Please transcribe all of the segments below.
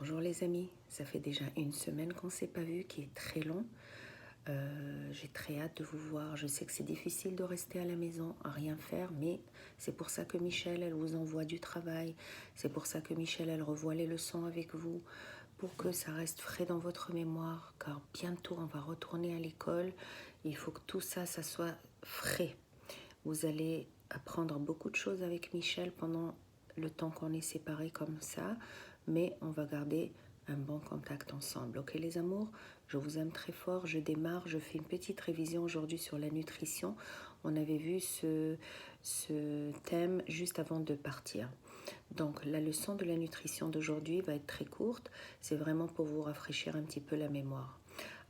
Bonjour les amis, ça fait déjà une semaine qu'on ne s'est pas vu, qui est très long. J'ai très hâte de vous voir. Je sais que c'est difficile de rester à la maison, à rien faire, mais c'est pour ça que Michel, elle vous envoie du travail. C'est pour ça que Michel, elle revoit les leçons avec vous, pour que ça reste frais dans votre mémoire, car bientôt on va retourner à l'école. Il faut que tout ça, ça soit frais. Vous allez apprendre beaucoup de choses avec Michel pendant le temps qu'on est séparés comme ça, mais on va garder un bon contact ensemble. Ok les amours, je vous aime très fort. Je démarre, je fais une petite révision aujourd'hui sur la nutrition. On avait vu ce thème juste avant de partir. Donc la leçon de la nutrition d'aujourd'hui va être très courte. C'est vraiment pour vous rafraîchir un petit peu la mémoire.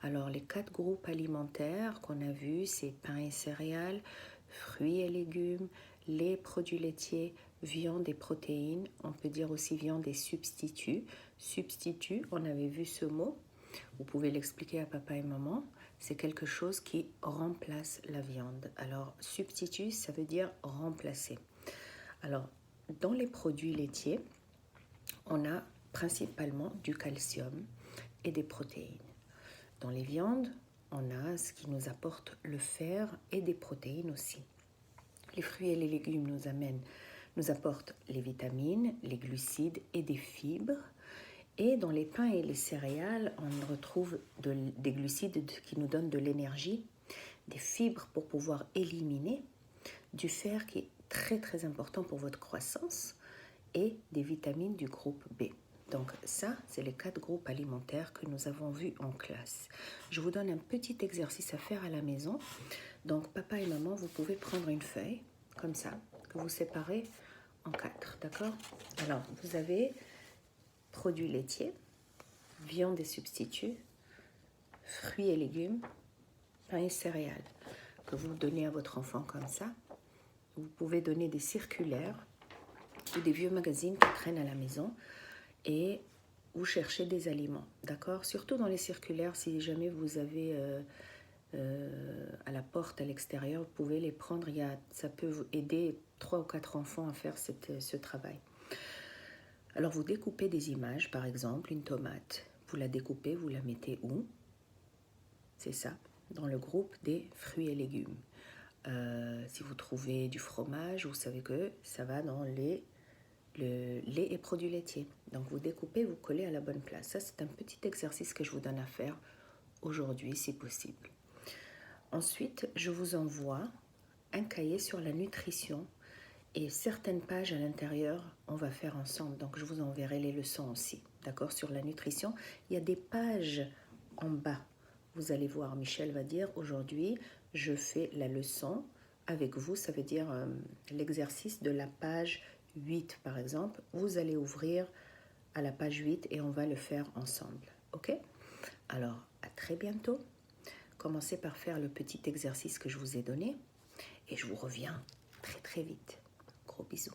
Alors les 4 groupes alimentaires qu'on a vus, c'est pain et céréales, fruits et légumes, lait, produits laitiers, viande et protéines. On peut dire aussi viande et substituts. Substitut, on avait vu ce mot. Vous pouvez l'expliquer à papa et maman. C'est quelque chose qui remplace la viande. Alors substitut, ça veut dire remplacer. Alors dans les produits laitiers, on a principalement du calcium et des protéines. Dans les viandes, on a ce qui nous apporte le fer et des protéines aussi. Les fruits et les légumes nous apportent les vitamines, les glucides et des fibres. Et dans les pains et les céréales, on retrouve des glucides qui nous donnent de l'énergie, des fibres pour pouvoir éliminer, du fer qui est très très important pour votre croissance et des vitamines du groupe B. Donc ça, c'est les 4 groupes alimentaires que nous avons vus en classe. Je vous donne un petit exercice à faire à la maison. Donc papa et maman, vous pouvez prendre une feuille, comme ça, que vous séparez en 4, d'accord? Alors, vous avez produits laitiers, viande et substituts, fruits et légumes, pain et céréales, que vous donnez à votre enfant comme ça. Vous pouvez donner des circulaires ou des vieux magazines qui traînent à la maison et vous cherchez des aliments, d'accord? Surtout dans les circulaires, si jamais vous avez à la porte, à l'extérieur, vous pouvez les prendre. Ça peut vous aider 3 ou 4 enfants à faire ce travail. Alors vous découpez des images, par exemple une tomate. Vous la découpez, vous la mettez où? C'est ça, dans le groupe des fruits et légumes. Si vous trouvez du fromage, vous savez que ça va dans le lait et produits laitiers. Donc vous découpez, vous collez à la bonne place. Ça, c'est un petit exercice que je vous donne à faire aujourd'hui, si possible. Ensuite, je vous envoie un cahier sur la nutrition et certaines pages à l'intérieur, on va faire ensemble. Donc, je vous enverrai les leçons aussi, d'accord, sur la nutrition. Il y a des pages en bas. Vous allez voir, Michel va dire, aujourd'hui, je fais la leçon avec vous. Ça veut dire l'exercice de la page 8, par exemple. Vous allez ouvrir à la page 8 et on va le faire ensemble, ok? Alors, à très bientôt. Commencez par faire le petit exercice que je vous ai donné et je vous reviens très très vite. Gros bisous.